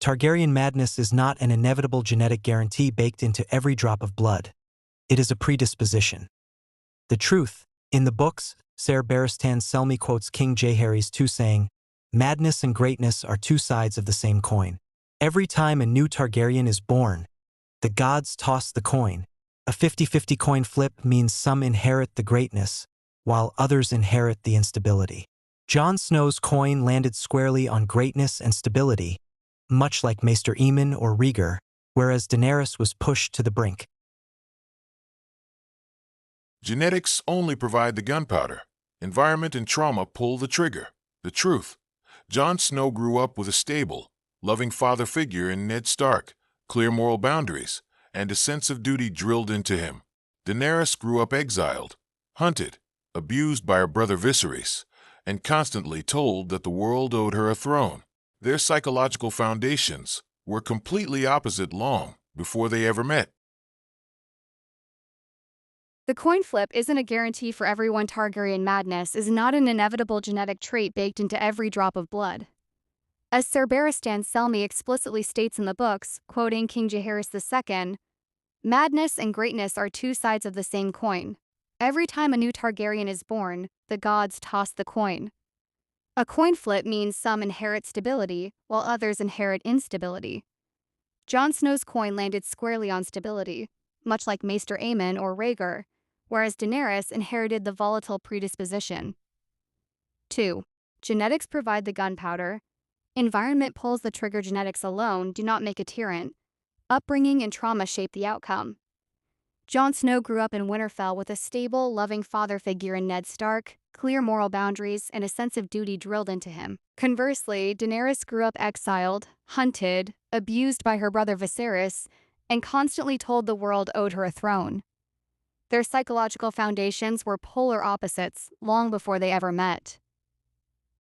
Targaryen madness is not an inevitable genetic guarantee baked into every drop of blood. It is a predisposition. The truth, in the books, Ser Barristan Selmy quotes King Jaehaerys II saying, "Madness and greatness are two sides of the same coin. Every time a new Targaryen is born, the gods toss the coin. A 50-50 coin flip means some inherit the greatness, while others inherit the instability." Jon Snow's coin landed squarely on greatness and stability, much like Maester Aemon or Rhaegar, whereas Daenerys was pushed to the brink. Genetics only provide the gunpowder. Environment and trauma pull the trigger. The truth. Jon Snow grew up with a stable, loving father figure in Ned Stark, clear moral boundaries, and a sense of duty drilled into him. Daenerys grew up exiled, hunted, abused by her brother Viserys, and constantly told that the world owed her a throne. Their psychological foundations were completely opposite long before they ever met. The coin flip isn't a guarantee for everyone. Targaryen madness is not an inevitable genetic trait baked into every drop of blood. As Ser Barristan Selmy explicitly states in the books, quoting King Jaehaerys II, "Madness and greatness are two sides of the same coin. Every time a new Targaryen is born, the gods toss the coin." A coin flip means some inherit stability, while others inherit instability. Jon Snow's coin landed squarely on stability, much like Maester Aemon or Rhaegar, whereas Daenerys inherited the volatile predisposition. 2. Genetics provide the gunpowder. Environment pulls the trigger. Genetics alone do not make a tyrant. Upbringing and trauma shape the outcome. Jon Snow grew up in Winterfell with a stable, loving father figure in Ned Stark, clear moral boundaries, and a sense of duty drilled into him. Conversely, Daenerys grew up exiled, hunted, abused by her brother Viserys, and constantly told the world owed her a throne. Their psychological foundations were polar opposites long before they ever met.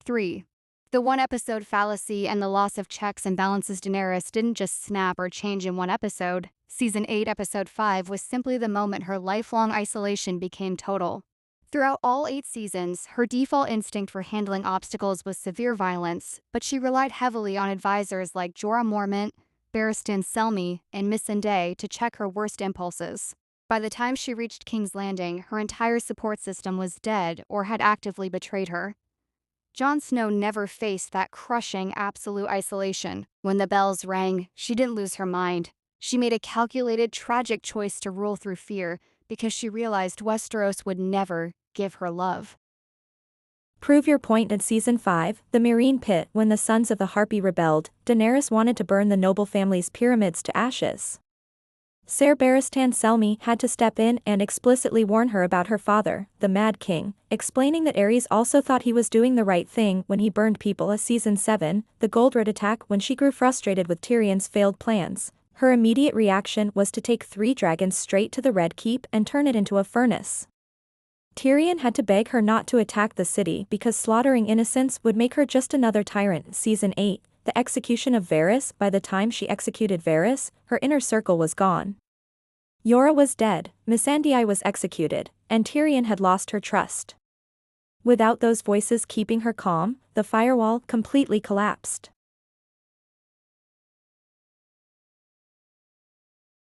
3. The one-episode fallacy and the loss of checks and balances. Daenerys didn't just snap or change in one episode. Season 8, Episode 5 was simply the moment her lifelong isolation became total. Throughout all 8 seasons, her default instinct for handling obstacles was severe violence, but she relied heavily on advisors like Jorah Mormont, Barristan Selmy, and Missandei to check her worst impulses. By the time she reached King's Landing, her entire support system was dead or had actively betrayed her. Jon Snow never faced that crushing absolute isolation. When the bells rang, she didn't lose her mind. She made a calculated, tragic choice to rule through fear because she realized Westeros would never give her love. Prove your point. In Season 5, The Marine Pit. When the Sons of the Harpy rebelled, Daenerys wanted to burn the noble family's pyramids to ashes. Ser Barristan Selmy had to step in and explicitly warn her about her father, the Mad King, explaining that Aerys also thought he was doing the right thing when he burned people. Season 7, The Gold Road Attack. When she grew frustrated with Tyrion's failed plans, her immediate reaction was to take 3 dragons straight to the Red Keep and turn it into a furnace. Tyrion had to beg her not to attack the city because slaughtering innocents would make her just another tyrant. Season 8, The Execution of Varys. By the time she executed Varys, her inner circle was gone. Yora was dead, Missandei was executed, and Tyrion had lost her trust. Without those voices keeping her calm, the firewall completely collapsed.